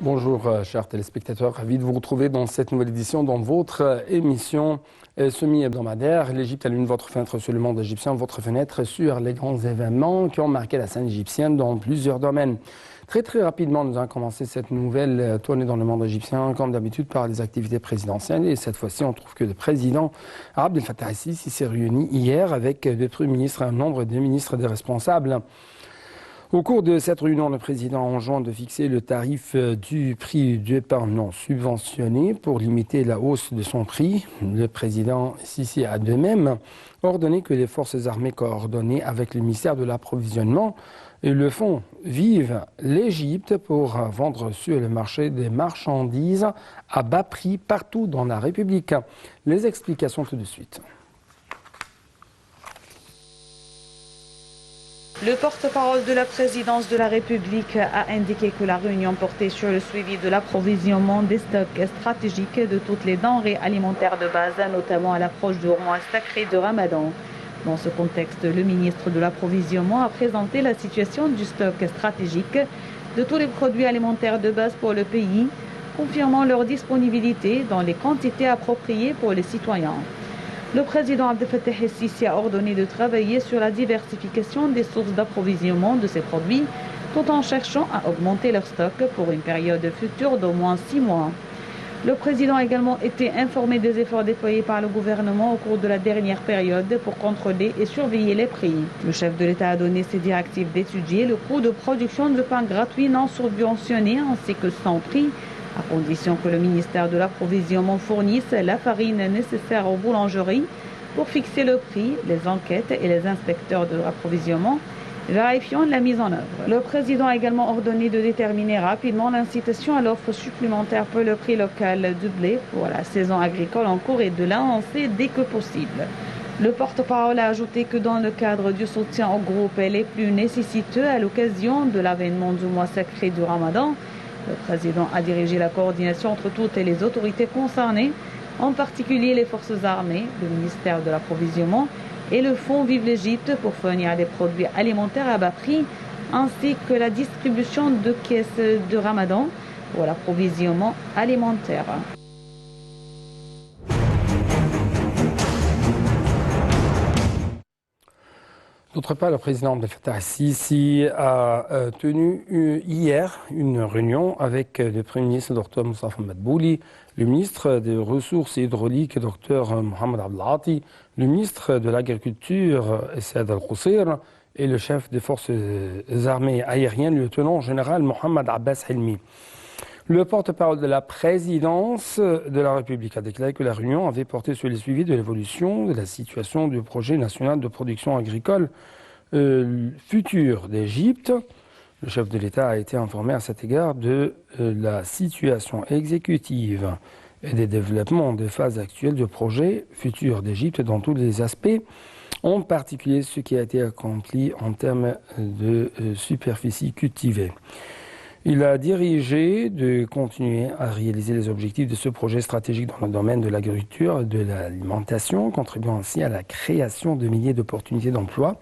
Bonjour chers téléspectateurs, ravi de vous retrouver dans cette nouvelle édition dans votre émission semi-hebdomadaire. L'Égypte allume votre fenêtre sur le monde égyptien, votre fenêtre sur les grands événements qui ont marqué la scène égyptienne dans plusieurs domaines. Très rapidement, nous allons commencer cette nouvelle tournée dans le monde égyptien, comme d'habitude, par les activités présidentielles. Et cette fois-ci, on trouve que le président Abdel Fattah el-Sisi s'est réuni hier avec des premiers ministres et un nombre de ministres et de responsables. Au cours de cette réunion, le président enjoint de fixer le tarif du prix du pain non subventionné pour limiter la hausse de son prix. Le président Sisi a de même ordonné que les forces armées coordonnées avec le ministère de l'Approvisionnement et le Fonds Vive l'Égypte pour vendre sur le marché des marchandises à bas prix partout dans la République. Les explications tout de suite. Le porte-parole de la présidence de la République a indiqué que la réunion portait sur le suivi de l'approvisionnement des stocks stratégiques de toutes les denrées alimentaires de base, notamment à l'approche du mois sacré de Ramadan. Dans ce contexte, le ministre de l'Approvisionnement a présenté la situation du stock stratégique de tous les produits alimentaires de base pour le pays, confirmant leur disponibilité dans les quantités appropriées pour les citoyens. Le président Abdel Fattah el-Sisi a ordonné de travailler sur la diversification des sources d'approvisionnement de ces produits, tout en cherchant à augmenter leur stock pour une période future d'au moins 6 mois. Le président a également été informé des efforts déployés par le gouvernement au cours de la dernière période pour contrôler et surveiller les prix. Le chef de l'État a donné ses directives d'étudier le coût de production de pain gratuit non subventionné ainsi que son prix, à condition que le ministère de l'Approvisionnement fournisse la farine nécessaire aux boulangeries pour fixer le prix. Les enquêtes et les inspecteurs de l'approvisionnement vérifiant la mise en œuvre. Le président a également ordonné de déterminer rapidement l'incitation à l'offre supplémentaire pour le prix local du blé pour la saison agricole en cours et de l'annoncer dès que possible. Le porte-parole a ajouté que dans le cadre du soutien aux groupes les plus nécessiteux à l'occasion de l'avènement du mois sacré du Ramadan, le président a dirigé la coordination entre toutes les autorités concernées, en particulier les forces armées, le ministère de l'Approvisionnement et le Fonds Vive l'Égypte pour fournir des produits alimentaires à bas prix, ainsi que la distribution de caisses de Ramadan pour l'approvisionnement alimentaire. D'autre part, le président Abdel Fattah el-Sisi a tenu hier une réunion avec le Premier ministre Dr Moustapha Madbouli, le ministre des Ressources hydrauliques Dr Mohamed Abdelati, le ministre de l'Agriculture Essad Al-Qusir et le chef des forces armées aériennes, le lieutenant général Mohamed Abbas Helmi. Le porte-parole de la présidence de la République a déclaré que la réunion avait porté sur les suivis de l'évolution de la situation du projet national de production agricole futur d'Égypte. Le chef de l'État a été informé à cet égard de la situation exécutive et des développements des phases actuelles du projet futur d'Égypte dans tous les aspects, en particulier ce qui a été accompli en termes de superficie cultivée. Il a dirigé de continuer à réaliser les objectifs de ce projet stratégique dans le domaine de l'agriculture et de l'alimentation, contribuant ainsi à la création de milliers d'opportunités d'emploi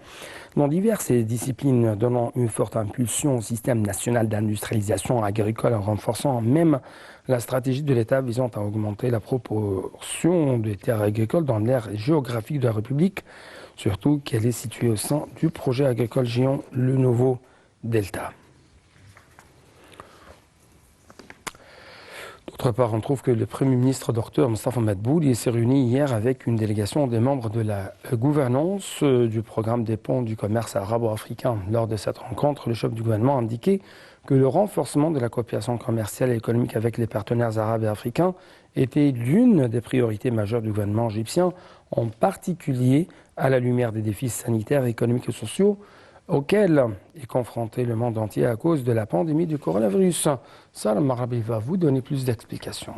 dans diverses disciplines, donnant une forte impulsion au système national d'industrialisation agricole en renforçant même la stratégie de l'État visant à augmenter la proportion des terres agricoles dans l'aire géographique de la République, surtout qu'elle est située au sein du projet agricole géant Le Nouveau Delta. D'autre part, on trouve que le Premier ministre Dr Moustapha Madbouli s'est réuni hier avec une délégation des membres de la gouvernance du programme des ponts du commerce arabo-africain. Lors de cette rencontre, le chef du gouvernement a indiqué que le renforcement de la coopération commerciale et économique avec les partenaires arabes et africains était l'une des priorités majeures du gouvernement égyptien, en particulier à la lumière des défis sanitaires, économiques et sociaux auquel est confronté le monde entier à cause de la pandémie du coronavirus. Salam Marabi va vous donner plus d'explications.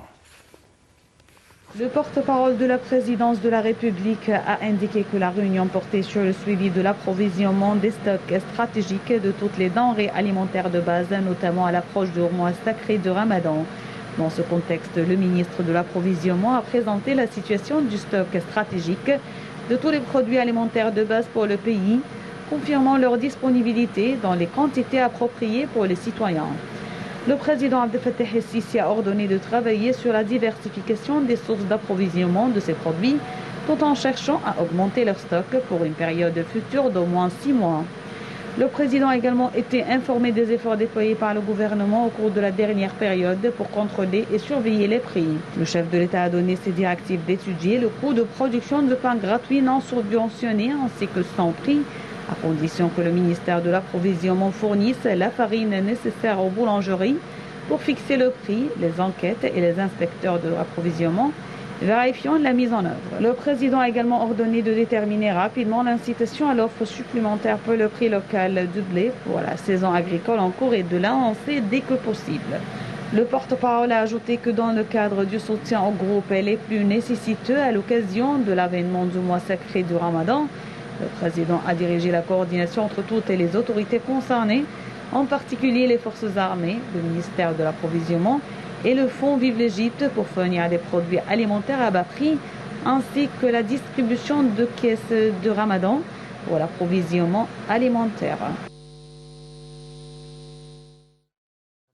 Le porte-parole de la présidence de la République a indiqué que la réunion portait sur le suivi de l'approvisionnement des stocks stratégiques de toutes les denrées alimentaires de base, notamment à l'approche du mois sacré de Ramadan. Dans ce contexte, le ministre de l'Approvisionnement a présenté la situation du stock stratégique de tous les produits alimentaires de base pour le pays, confirmant leur disponibilité dans les quantités appropriées pour les citoyens. Le président Abdel Fattah el-Sisi a ordonné de travailler sur la diversification des sources d'approvisionnement de ces produits, tout en cherchant à augmenter leur stock pour une période future d'au moins 6 mois. Le président a également été informé des efforts déployés par le gouvernement au cours de la dernière période pour contrôler et surveiller les prix. Le chef de l'État a donné ses directives d'étudier le coût de production de pain gratuit non subventionné ainsi que son prix, à condition que le ministère de l'Approvisionnement fournisse la farine nécessaire aux boulangeries pour fixer le prix. Les enquêtes et les inspecteurs de l'approvisionnement vérifiant la mise en œuvre. Le président a également ordonné de déterminer rapidement l'incitation à l'offre supplémentaire pour le prix local du blé pour la saison agricole en cours et de l'annoncer dès que possible. Le porte-parole a ajouté que dans le cadre du soutien aux groupes les plus nécessiteux à l'occasion de l'avènement du mois sacré du Ramadan, le président a dirigé la coordination entre toutes les autorités concernées, en particulier les forces armées, le ministère de l'Approvisionnement et le Fonds Vive l'Égypte pour fournir des produits alimentaires à bas prix, ainsi que la distribution de caisses de Ramadan pour l'approvisionnement alimentaire.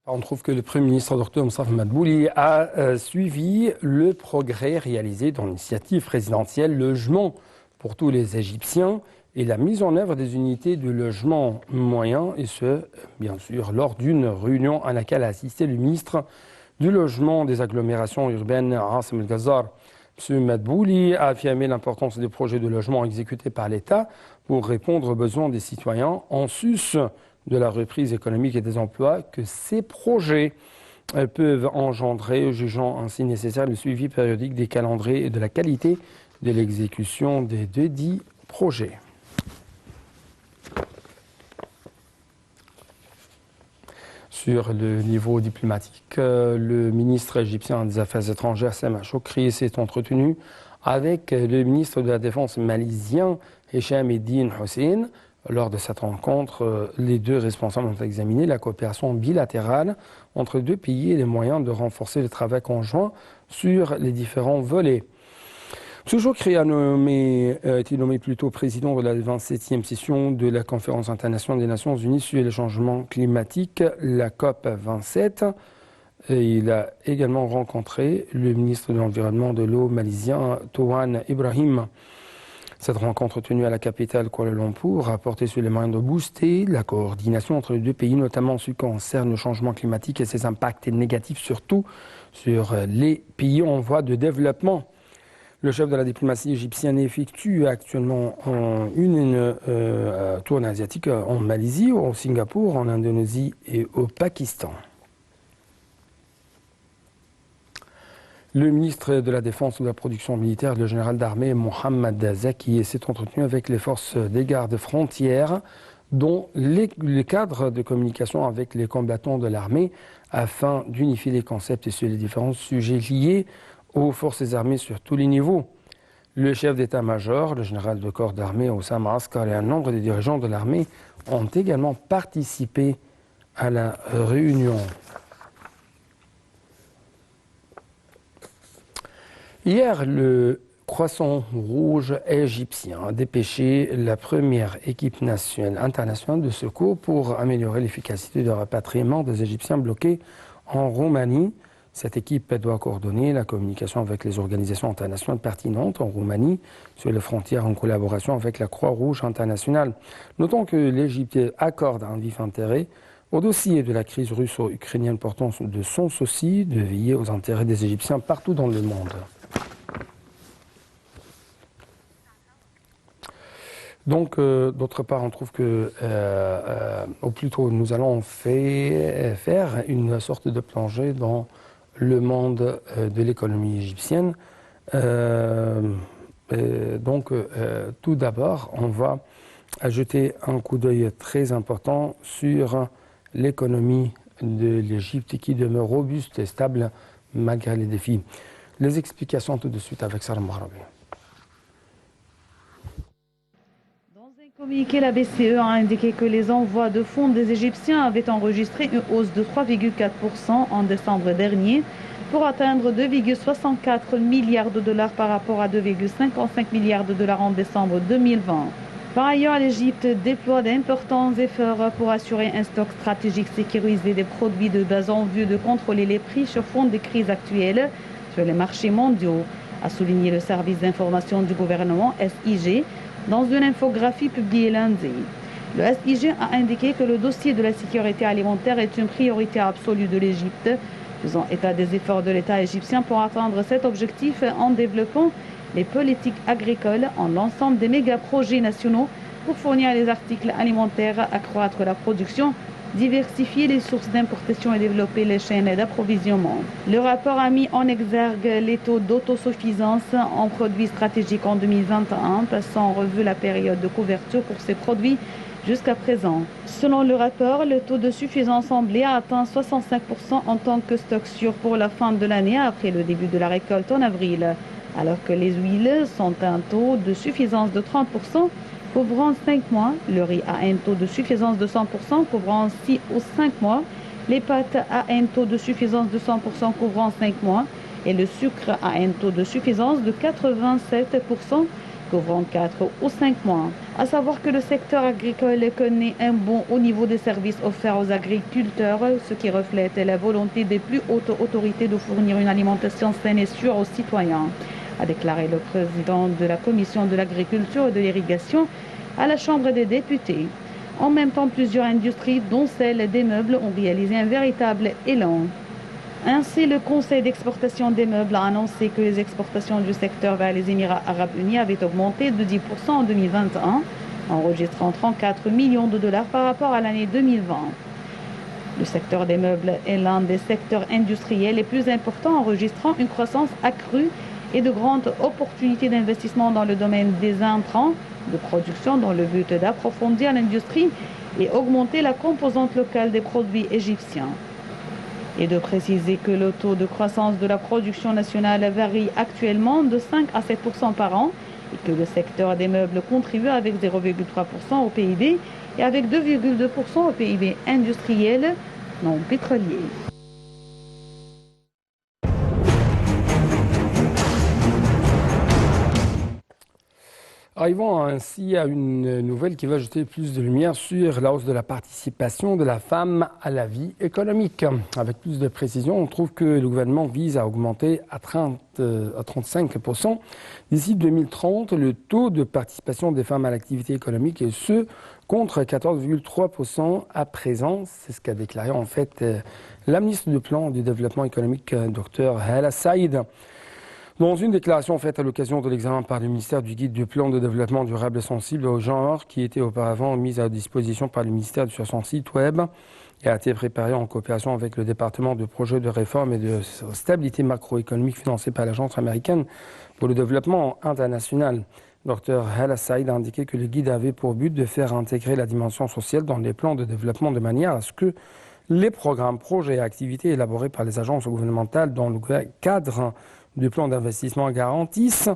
On trouve que le Premier ministre Dr Moustapha Madbouli a suivi le progrès réalisé dans l'initiative présidentielle Logement pour tous les Égyptiens et la mise en œuvre des unités de logement moyen, et ce, bien sûr, lors d'une réunion à laquelle a assisté le ministre du logement des agglomérations urbaines Hassan El-Ghazar. M. Madbouli a affirmé l'importance des projets de logement exécutés par l'État pour répondre aux besoins des citoyens en sus de la reprise économique et des emplois que ces projets peuvent engendrer, jugeant ainsi nécessaire le suivi périodique des calendriers et de la qualité de l'exécution des dits projets. Sur le niveau diplomatique, le ministre égyptien des Affaires étrangères, Sameh Shoukry, s'est entretenu avec le ministre de la Défense malaisien, Hicham Eddine Hussein. Lors de cette rencontre, les deux responsables ont examiné la coopération bilatérale entre deux pays et les moyens de renforcer le travail conjoint sur les différents volets. M. Shoukry a été nommé plutôt président de la 27e session de la Conférence internationale des Nations Unies sur les changements climatiques, la COP 27. Et il a également rencontré le ministre de l'Environnement de l'eau malaisien, Touan Ibrahim. Cette rencontre tenue à la capitale Kuala Lumpur a porté sur les moyens de booster la coordination entre les deux pays, notamment en ce qui concerne le changement climatique et ses impacts négatifs, surtout sur les pays en voie de développement. Le chef de la diplomatie égyptienne effectue actuellement une tournée asiatique en Malaisie, au Singapour, en Indonésie et au Pakistan. Le ministre de la Défense et de la Production militaire, le général d'armée Mohamed Zaki, s'est entretenu avec les forces des gardes frontières, dont les cadres de communication avec les combattants de l'armée, afin d'unifier les concepts sur les différents sujets liés aux forces armées sur tous les niveaux. Le chef d'état-major, le général de corps d'armée Oussama Askar et un nombre de dirigeants de l'armée ont également participé à la réunion. Hier, le Croissant Rouge égyptien a dépêché la première équipe internationale de secours pour améliorer l'efficacité de rapatriement des Égyptiens bloqués en Roumanie. Cette équipe doit coordonner la communication avec les organisations internationales pertinentes en Roumanie sur les frontières en collaboration avec la Croix-Rouge internationale. Notons que l'Égypte accorde un vif intérêt au dossier de la crise russo-ukrainienne, portant de son souci de veiller aux intérêts des Égyptiens partout dans le monde. Donc, d'autre part, on trouve que, ou plutôt, nous allons faire une sorte de plongée dans le monde de l'économie égyptienne. Tout d'abord, on va jeter un coup d'œil très important sur l'économie de l'Égypte qui demeure robuste et stable malgré les défis. Les explications tout de suite avec Sarah Mahrabi. Communiqué, la BCE a indiqué que les envois de fonds des Égyptiens avaient enregistré une hausse de 3,4% en décembre dernier pour atteindre 2,64 milliards de dollars par rapport à 2,55 milliards de dollars en décembre 2020. Par ailleurs, l'Égypte déploie d'importants efforts pour assurer un stock stratégique sécurisé des produits de base en vue de contrôler les prix sur fond des crises actuelles sur les marchés mondiaux, a souligné le service d'information du gouvernement SIG dans une infographie publiée lundi. Le SIG a indiqué que le dossier de la sécurité alimentaire est une priorité absolue de l'Égypte, faisant état des efforts de l'État égyptien pour atteindre cet objectif en développant les politiques agricoles en l'ensemble des méga-projets nationaux pour fournir les articles alimentaires, accroître la production, diversifier les sources d'importation et développer les chaînes d'approvisionnement. Le rapport a mis en exergue les taux d'autosuffisance en produits stratégiques en 2021, passant en revue la période de couverture pour ces produits jusqu'à présent. Selon le rapport, le taux de suffisance semblait a atteint 65% en tant que stock sûr pour la fin de l'année après le début de la récolte en avril, alors que les huiles sont à un taux de suffisance de 30%, couvrant 5 mois, le riz a un taux de suffisance de 100%, couvrant 6 ou 5 mois, les pâtes a un taux de suffisance de 100%, couvrant 5 mois, et le sucre a un taux de suffisance de 87%, couvrant 4 ou 5 mois. À savoir que le secteur agricole connaît un bon haut niveau des services offerts aux agriculteurs, ce qui reflète la volonté des plus hautes autorités de fournir une alimentation saine et sûre aux citoyens, a déclaré le président de la Commission de l'agriculture et de l'irrigation à la Chambre des députés. En même temps, plusieurs industries, dont celle des meubles, ont réalisé un véritable élan. Ainsi, le Conseil d'exportation des meubles a annoncé que les exportations du secteur vers les Émirats arabes unis avaient augmenté de 10% en 2021, enregistrant 34 millions de dollars par rapport à l'année 2020. Le secteur des meubles est l'un des secteurs industriels les plus importants, enregistrant une croissance accrue et de grandes opportunités d'investissement dans le domaine des intrants de production dans le but d'approfondir l'industrie et augmenter la composante locale des produits égyptiens. Et de préciser que le taux de croissance de la production nationale varie actuellement de 5 à 7% par an et que le secteur des meubles contribue avec 0,3% au PIB et avec 2,2% au PIB industriel non pétrolier. Arrivons ainsi à une nouvelle qui va jeter plus de lumière sur la hausse de la participation de la femme à la vie économique. Avec plus de précision, on trouve que le gouvernement vise à augmenter à 35% d'ici 2030 le taux de participation des femmes à l'activité économique, et ce, contre 14,3% à présent. C'est ce qu'a déclaré en fait la ministre du Plan du Développement économique, Dr Hala Saïd. Dans une déclaration faite à l'occasion de l'examen par le ministère du guide du plan de développement durable et sensible au genre, qui était auparavant mise à disposition par le ministère sur son site web et a été préparé en coopération avec le département de projets de réforme et de stabilité macroéconomique financé par l'Agence américaine pour le développement international. Dr Hala Saïd a indiqué que le guide avait pour but de faire intégrer la dimension sociale dans les plans de développement de manière à ce que les programmes, projets et activités élaborés par les agences gouvernementales dans le cadre du plan d'investissement garantissent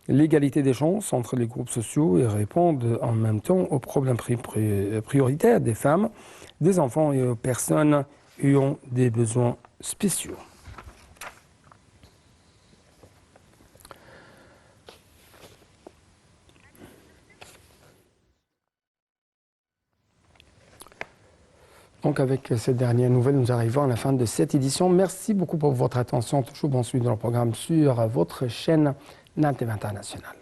l'égalité des chances entre les groupes sociaux et répondent en même temps aux problèmes prioritaires des femmes, des enfants et aux personnes ayant des besoins spéciaux. Donc avec cette dernière nouvelle, nous arrivons à la fin de cette édition. Merci beaucoup pour votre attention. Toujours bon suivi dans le programme sur votre chaîne NAM TV International.